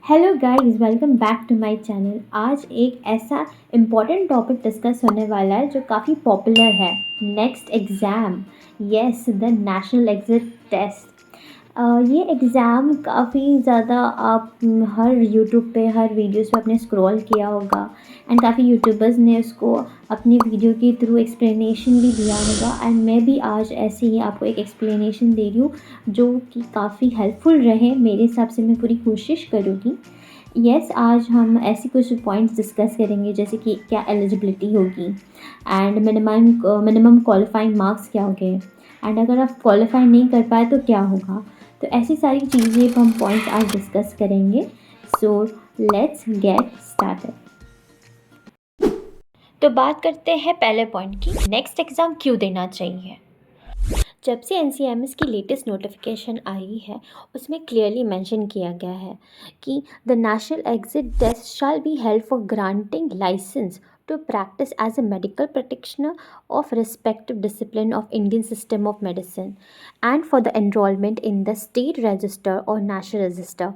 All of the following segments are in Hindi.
Hello guys, welcome back to my channel. आज एक ऐसा इम्पॉर्टेंट टॉपिक डिस्कस होने वाला है जो काफ़ी पॉपुलर है। Next exam, yes, the national exit test. ये एग्ज़ाम काफ़ी ज़्यादा आप हर यूट्यूब पे हर वीडियोस पे आपने स्क्रॉल किया होगा एंड काफ़ी यूट्यूबर्स ने उसको अपनी वीडियो के थ्रू एक्सप्लेनेशन भी दिया होगा एंड मैं भी आज ऐसे ही आपको एक एक्सप्लेनेशन दे रही हूँ जो कि काफ़ी हेल्पफुल रहे। मेरे हिसाब से मैं पूरी कोशिश करूँगी। यस, आज हम ऐसे कुछ पॉइंट्स डिस्कस करेंगे जैसे कि क्या एलिजिबिलिटी होगी एंड मिनिमम क्वालिफाइंग मार्क्स क्या होंगे एंड अगर आप क्वालिफाई नहीं कर पाए तो क्या होगा। तो ऐसी सारी चीज़ें हम पॉइंट्स आज डिस्कस करेंगे। So let's get started. तो बात करते हैं पहले पॉइंट की, नेक्स्ट एग्ज़ाम क्यों देना चाहिए। जब से एनसीएमएस की लेटेस्ट नोटिफिकेशन आई है उसमें क्लियरली मेंशन किया गया है कि the national exit test shall be held for granting licence to practice as a medical practitioner of respective discipline of Indian system of medicine and for the enrollment in the state register or national register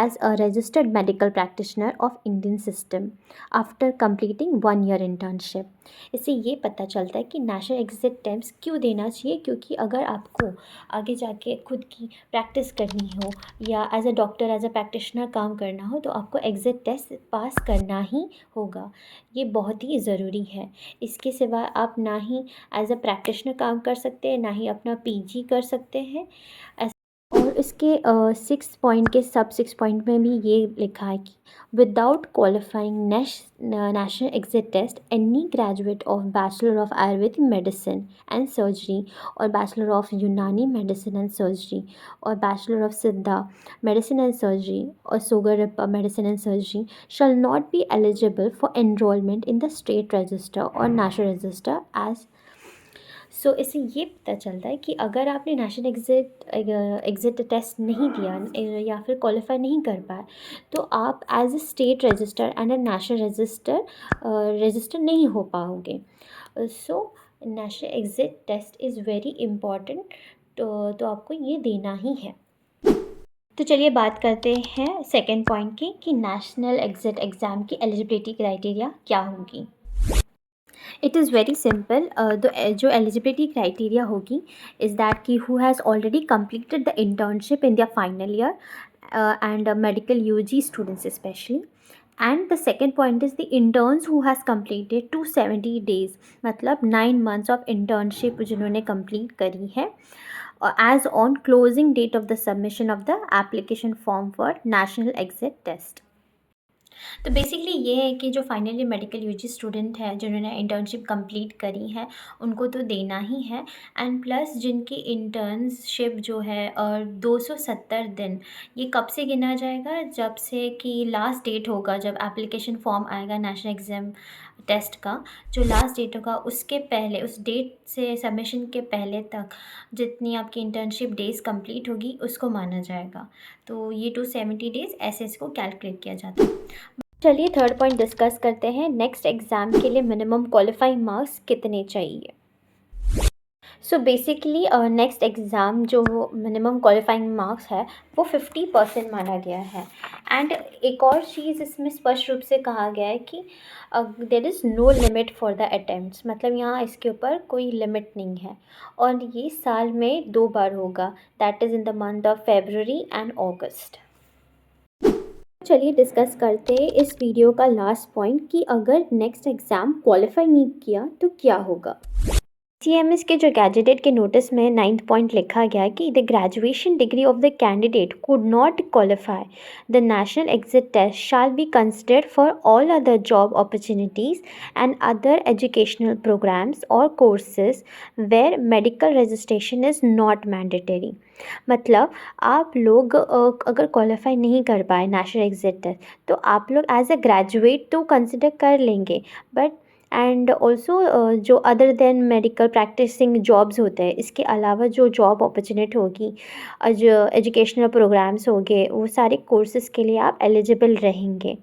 as a registered medical practitioner of Indian system after completing 1 year internship। इससे ये पता चलता है कि नेशनल एग्जिट टेस्ट क्यों देना चाहिए, क्योंकि अगर आपको आगे जाके खुद की प्रैक्टिस करनी हो या as a doctor as a practitioner काम करना हो तो आपको एग्जिट टेस्ट पास करना ही होगा। ये बहुत ही ज़रूरी है। इसके सिवा आप ना ही एज अ प्रैक्टिशनर काम कर सकते हैं, ना ही अपना पीजी कर सकते हैं। और इसके 6 पॉइंट के सब 6 पॉइंट में भी ये लिखा है कि without qualifying national exit test any graduate of bachelor of Ayurvedic medicine and surgery और bachelor of Unani medicine and surgery और bachelor of Siddha medicine and surgery और सोगरप्पा medicine and surgery shall not be eligible for enrollment in the state register or national register as। सो इससे ये पता चलता है कि अगर आपने नेशनल एग्जिट टेस्ट नहीं दिया या फिर क्वालिफाई नहीं कर पाए तो आप as a state register and a national register नहीं हो पाओगे। So national exit test is very important. तो आपको ये देना ही है। तो चलिए बात करते हैं सेकेंड पॉइंट की कि नेशनल एग्जिट एग्ज़ाम की एलिजिबिलिटी क्राइटेरिया क्या होगी। It is very simple. जो एलिजिबिलिटी क्राइटेरिया होगी इज़ दैट कि who has already completed the internship in their final year and medical UG students especially। And the second point is the interns who has completed 270 days, मतलब 9 months of internship जिन्होंने complete करी है as on closing date of the submission of the application form for national exit test। तो बेसिकली ये है कि जो फाइनली मेडिकल यूजी स्टूडेंट है जिन्होंने इंटर्नशिप कंप्लीट करी है उनको तो देना ही है। एंड प्लस जिनकी इंटर्नशिप जो है और 270 दिन, ये कब से गिना जाएगा, जब से कि लास्ट डेट होगा जब एप्लीकेशन फॉर्म आएगा नेशनल एग्ज़ाम टेस्ट का, जो लास्ट डेट होगा उसके पहले, उस डेट से सबमिशन के पहले तक जितनी आपकी इंटर्नशिप डेज़ कंप्लीट होगी उसको माना जाएगा। तो ये 270 डेज़ ऐसे इसको कैलकुलेट किया जाता है। चलिए थर्ड पॉइंट डिस्कस करते हैं, नेक्स्ट एग्ज़ाम के लिए मिनिमम क्वालिफाइंग मार्क्स कितने चाहिए। सो बेसिकली नेक्स्ट एग्ज़ाम जो मिनिमम क्वालिफाइंग मार्क्स है वो 50% माना गया है। एंड एक और चीज़ इसमें स्पष्ट रूप से कहा गया है कि there is no limit for the attempts, मतलब यहाँ इसके ऊपर कोई लिमिट नहीं है और ये साल में 2 बार होगा, that is in the month of February and August. चलिए डिस्कस करते हैं इस वीडियो का लास्ट पॉइंट कि अगर नेक्स्ट एग्ज़ाम क्वालिफाई नहीं किया तो क्या होगा। सीएमएस के जो गैजेटेड के नोटिस में 9th पॉइंट लिखा गया है कि the graduation degree of the candidate could not qualify the national exit test shall be considered for all other job opportunities and other educational programmes और courses where medical registration is not mandatory. मतलब आप लोग अगर क्वालिफाई नहीं कर पाए नेशनल एग्जिट टेस्ट तो आप लोग एज अ ग्रेजुएट तो कंसिडर कर लेंगे, बट एंड ऑल्सो जो other than medical practising jobs होते हैं, इसके अलावा जो जॉब अपॉर्चुनिटी होगी, जो एजुकेशनल प्रोग्राम्स होंगे, वो सारे कोर्सेज़ के लिए आप एलिजिबल रहेंगे।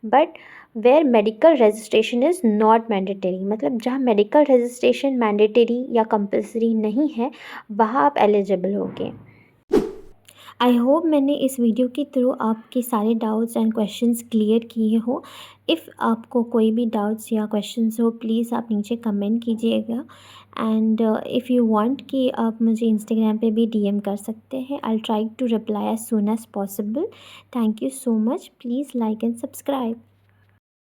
But where medical registration is not mandatory, मतलब जहाँ मेडिकल रजिस्ट्रेशन मैंडेटरी या कंपलसरी नहीं है वहाँ आप एलिजिबल होंगे। आई होप मैंने इस वीडियो के थ्रू आपके सारे डाउट्स एंड क्वेश्चंस क्लियर किए हो। इफ़ आपको कोई भी डाउट्स या क्वेश्चंस हो प्लीज़ आप नीचे कमेंट कीजिएगा। एंड इफ़ यू वांट कि आप मुझे इंस्टाग्राम पे भी डीएम कर सकते हैं। I will try to reply as soon as possible. Thank you so much. Please like and subscribe.